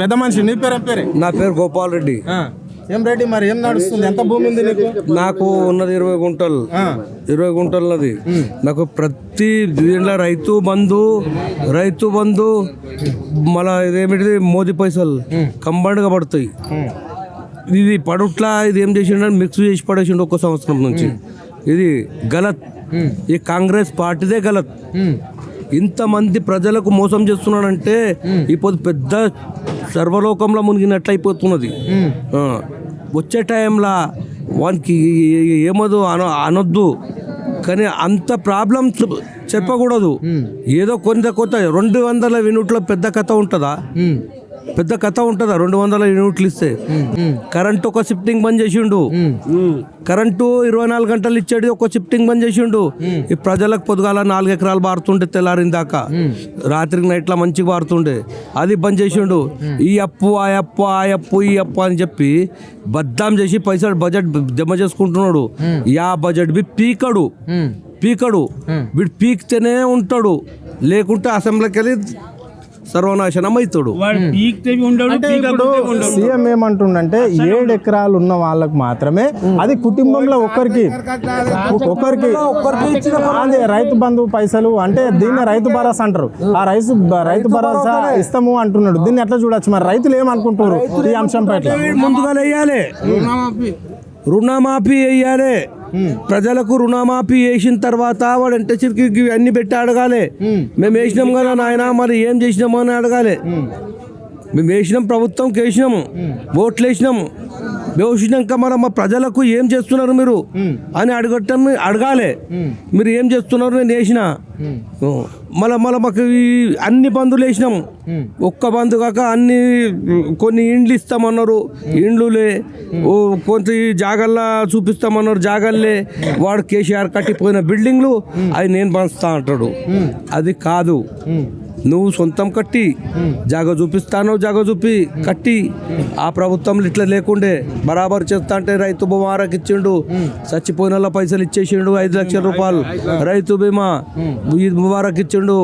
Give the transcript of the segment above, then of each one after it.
పెద్ద మనిషి నీ పేరు ఏం పేరు? నా పేరు గోపాల్ రెడ్డి. ఏం రెడ్డి మరి ఏం నడుస్తుంది? ఎంత భూమి ఉంది నీకు? నాకు ఉన్నది 20 గుంటలు. 20 గుంటలది. నాకు ప్రతి దీంట్లో రైతు బంధు మళ్ళా ఇదేమిటిది మోదీ పైసలు కంబైన్డ్గా పడతాయి. ఇది పడుట్లా ఇది ఏం చేసిండు మిక్స్ చేసి పడేసిండు ఒక్క సంవత్సరం నుంచి. ఇది గలత్. ఈ కాంగ్రెస్ పార్టీదే గలత్. ఇంతమంది ప్రజలకు మోసం చేస్తున్నాడంటే ఇప్పుడు పెద్ద సర్వలోకంలో మునిగినట్లు అయిపోతున్నది. వచ్చే టైంలో వానికి ఏమదు అనొద్దు, కానీ అంత ప్రాబ్లం చెప్పకూడదు. ఏదో కొత్త 200 యూనిట్లో పెద్ద కథ ఉంటుందా? 200 యూనిట్లు ఇస్తే కరెంటు ఒక షిఫ్టింగ్ బంద్ చేసిండు. కరెంటు 24 గంటలు ఇచ్చేది ఒక షిఫ్టింగ్ బంద్ చేసిండు. ఈ ప్రజలకు పొద్దుగాల 4 ఎకరాలు బారుతుండే తెల్లారిన దాకా, రాత్రికి నైట్లా మంచిగా బారుతుండే, అది బంద్ చేసిండు. ఈ అప్పు ఈ అప్పు అని చెప్పి బద్దాం చేసి పైసలు బడ్జెట్ జమ చేసుకుంటున్నాడు. బడ్జెట్ బి పీకడు వీడు పీక్తేనే ఉంటాడు, లేకుంటే అసెంబ్లీకి వెళ్ళి సర్వనాశనం అవుతాడు. సీఎం ఏమంటుండంటే 7 ఎకరాలు ఉన్న వాళ్ళకు మాత్రమే, అది కుటుంబంలో ఒకరికి అదే రైతు బంధు పైసలు అంటే దీన్ని రైతు భరోసా అంటారు. ఆ రైతు భరోసా ఇస్తాము అంటున్నాడు. దీన్ని ఎట్లా చూడొచ్చు? మరి రైతులు ఏమనుకుంటున్నారు ఈ అంశం పట్ల? ముందుగా వేయాలి, రుణమాఫీ వేయాలి. ప్రజలకు రుణమాఫీ వేసిన తర్వాత వాడు ఎంత చిరికి అన్ని పెట్టి అడగాలి. మేము వేసినాం కదా నాయన, మరి ఏం చేసినాము అని అడగాలి. మేము వేసినాం, ప్రభుత్వంకి వేసినాము, ఓట్లు వేసినాక మరి మా ప్రజలకు ఏం చేస్తున్నారు మీరు అని అడగాలి. మీరు ఏం చేస్తున్నారు? నేను వేసిన మళ్ళీ మాకు అన్ని బంధువులు వేసినాము. ఒక్క బంధు కాక కొన్ని ఇండ్లు ఇస్తామన్నారు, ఇండ్లులే. కొంత జాగల్లా చూపిస్తామన్నారు, జాగల్లే. వాడు కేసీఆర్ కట్టిపోయిన బిల్డింగ్లు అవి నేను పంచుతా అంటాడు. అది కాదు, నువ్వు సొంతం కట్టి జాగ చూపిస్తాను, జాగ చూపి కట్టి. ఆ ప్రభుత్వంలో ఇట్లా లేకుండే బరాబర్ చేస్తా అంటే రైతు బీమాకి ఇచ్చిండు, చచ్చిపోయిన పైసలు ఇచ్చేసిండు. 5 లక్షల రూపాయలు రైతు బీమా ఈద్ ముబారక్ ఇచ్చిండు.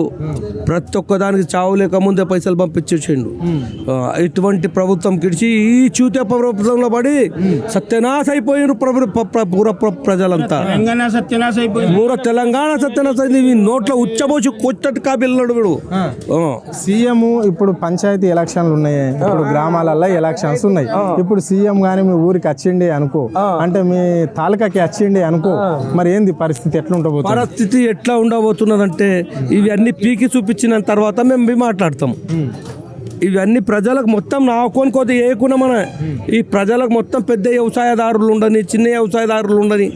ప్రతి ఒక్కదానికి చావు లేక ముందే పైసలు పంపించేసిండు. ఇటువంటి ప్రభుత్వం కిడిచి ఈ చూతే ప్రభుత్వంలో పడి సత్యనాశ అయిపోయిన ప్రజలంతా. పూర తెలంగాణ సత్యనాశ అయింది. నోట్లో ఉచ్చబోసి కొట్టటి కాపిల్లాడు వీడు. సీఎం ఇప్పుడు పంచాయతీ ఎలక్షన్లు ఉన్నాయి, ఇప్పుడు గ్రామాలలో ఎలక్షన్స్ ఉన్నాయి. ఇప్పుడు సీఎం గానీ మీ ఊరికి వచ్చిండి అనుకో, అంటే మీ తాలూకాకి వచ్చిండి అనుకో, మరి ఏంది పరిస్థితి? ఎట్లా ఉండబోతుంది? పరిస్థితి ఎట్లా ఉండబోతున్నదంటే ఇవి అన్ని పీకి చూపించిన తర్వాత మేము మాట్లాడతాం. ఇవన్నీ ప్రజలకు మొత్తం నాకొని కొద్ది వేయకుండా ఈ ప్రజలకు మొత్తం పెద్ద వ్యవసాయదారులు ఉండని, చిన్న వ్యవసాయదారులు ఉండని,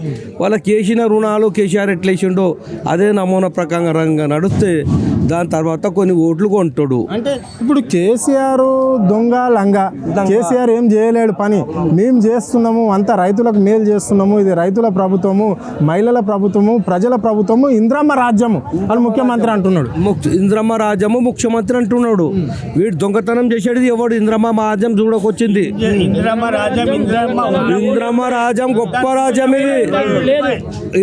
వాళ్ళకి వేసిన రుణాలు కేసీఆర్ ఎట్లా వేసిండో అదే నమూనా ప్రకారంగా నడుస్తే దాని తర్వాత కొన్ని ఓట్లు కొంటాడు. అంటే ఇప్పుడు కేసీఆర్ దొంగ లంగా, కేసీఆర్ ఏం చేయలేడు పని, మేము చేస్తున్నాము, అంతా రైతులకు మేలు చేస్తున్నాము, ఇది రైతుల ప్రభుత్వము, మహిళల ప్రభుత్వము, ప్రజల ప్రభుత్వము, ఇంద్రమ్మ రాజ్యము అని ముఖ్యమంత్రి అంటున్నాడు. ఇంద్రమ్మ రాజ్యము ముఖ్యమంత్రి అంటున్నాడు. వీడు దొంగతనం చేసేది ఎవడు? ఇంద్రమ్మ రాజ్యం చూడకొచ్చింది. ఇంద్రమ్మ రాజ్యం గొప్ప రాజ్యం. ఇది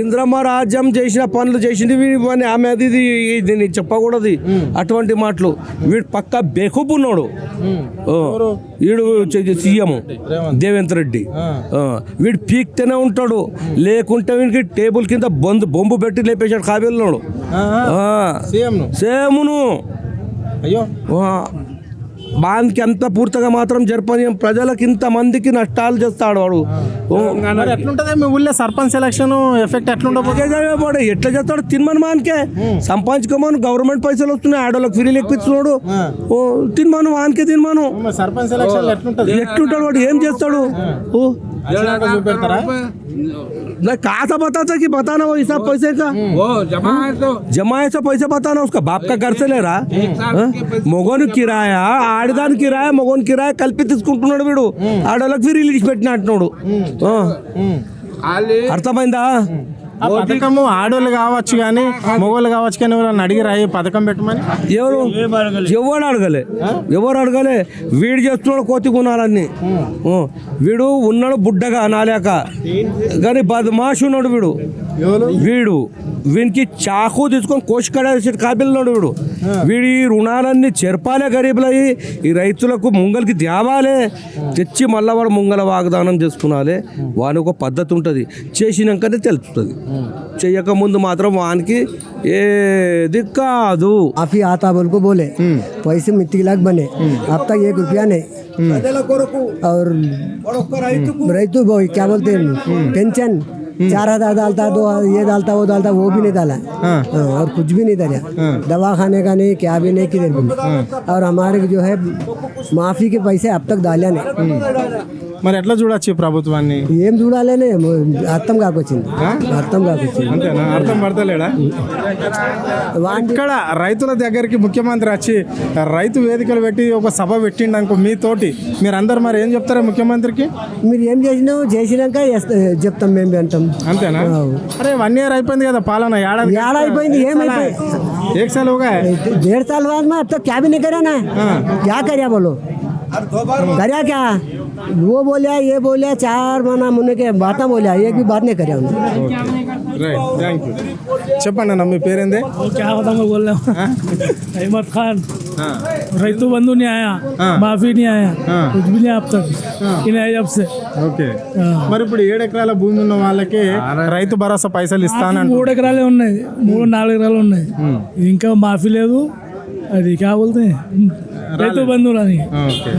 ఇంద్రమ్మ రాజ్యం చేసిన పనులు చేసింది ఆమె. అది దీన్ని చెప్పకూడదు అటువంటి మాటలు. వీడు పక్కా బేకూపు ఉన్నాడు. వీడు సీఎం రేవంత్ రెడ్డి. వీడు పీక్తేనే ఉంటాడు, లేకుంటే వీడికి టేబుల్ కింద బొంబు పెట్టి లేపేశాడు కాబేళ్ళాడు సేమును. అయ్యో, బాంధ్కి అంత పూర్తిగా మాత్రం జరపని ప్రజలకు ఇంతమందికి నష్టాలు చేస్తాడు వాడు. ఎట్లుంటది మీ ఊళ్ళో సర్పంచ్ ఎలక్షన్ ఎఫెక్ట్ ఎట్లుండదు? ఎట్లా చేస్తాడు? తినమని మానికే సంపాదించుకోమను. గవర్నమెంట్ పైసలు వస్తున్నాయి, ఆడోళ్ళకి ఫ్రీ లెక్కిస్తున్నాడు. తినమను వానికే తినమను. సర్పంచ్ ఎలక్షన్ ఎట్లుంటాడు వాడు? ఏం చేస్తాడు? कहा बताता कि बताना वो हिसाब पैसे का, वो जमा ऐसा पैसे बताना, उसका बाप का घर से ले रहा. మొగోను కిరాయా, ఆడదాని కిరాయా, మొగోను కిరాయా కలిపి తీసుకుంటున్నాడు వీడు. ఆడోళ్ళకి ఫ్రీ రిలీజ్ పెట్టిన అంటున్నాడు. అర్థమైందా? పథకము ఆడోళ్ళు కావచ్చు కానీ మొగోళ్ళు కావచ్చు కానీ ఎవరన్నా అడిగిరా ఈ పథకం పెట్టమని? ఎవరు అడగలే. వీడు చేస్తున్నాడు కోతి గుణాలన్నీ. వీడు ఉన్నాడు బుడ్డగా నాలేక, కానీ బదమాషి ఉన్నాడు వీడు. వీనికి చాకు తీసుకొని కోసుకడేసి కాపిల్లాడు వీడు. వీడి రుణాలన్నీ చెరపాలే గరీబులయ్యి ఈ రైతులకు ముంగలికి తేవాలే, తెచ్చి మళ్ళీ వాడు ముంగల వాగ్దానం చేసుకునాలి. వానికి ఒక పద్ధతి ఉంటుంది, చేసినాకనే తెలుస్తుంది. చెయ్యక ముందు మాత్రం వానికి ఏది కాదు. काफी आता बोल को बोले पैसे में 3 लाख बने, अब तक 1 रुपया नहीं. और रैतु क्या बोलते हैं पेंशन 4,000 डालता, 2 ये डालता वो डालता, वो भी नहीं डाला. और कुछ भी नहीं डाला. दवा खाने का नहीं, क्या भी नहीं, किधर भी नहीं. और हमारे जो है माफी के पैसे अब तक डाला नहीं. మరి ఎట్లా చూడొచ్చు ప్రభుత్వాన్ని? ఏం చూడాలనే అర్థం కాకొచ్చింది, అర్థం కాకొచ్చింది. అంతేనా? అర్థం పడతలేడా? ఇక్కడ రైతుల దగ్గరికి ముఖ్యమంత్రి వచ్చి రైతు వేదికలు పెట్టి ఒక సభ పెట్టిండు అనుకో మీతోటి, మీరు అందరు మరి ఏం చెప్తారా ముఖ్యమంత్రికి? మీరు ఏం చేసినావు, చేసినాక చెప్తాం మేము అంటాం. అంతేనా? అరే 1 year అయిపోయింది కదా పాలన, ఏడాది అయిపోయింది. ఏమైపోయింది? 1 साल हो गया. 1.5 साल बाद में अब तक क्या भी नहीं करा ना. क्या કર્યા बोलो, કર્યા क्या? वो बोलिया, ये बोलिया, 4 महीना मुन्ने के बातें बोलिया, एक भी बात नहीं કર્યા రైట్, థ్యాంక్ యూ. చెప్పండి అన్న, మీ పేరేందే? क्या होता मैं बोल रहा हूँ अहमद खान. रैतु बंधु नहीं आया, माफी नहीं आया, कुछ भी नहीं अब तक इन जब से. ఓకే, మరి ఇప్పుడు 7 ఎకరాల భూమి ఉన్న వాళ్ళకి రైతు భరోసా పైసలు ఇస్తానంట. 3 ఎకరాలే ఉన్నాయి, 3-4 ఎకరాలు ఉన్నాయి. ఇంకా మాఫీ లేదు. అది क्या बोलते हैं రైతు బంధువులని. ఓకే.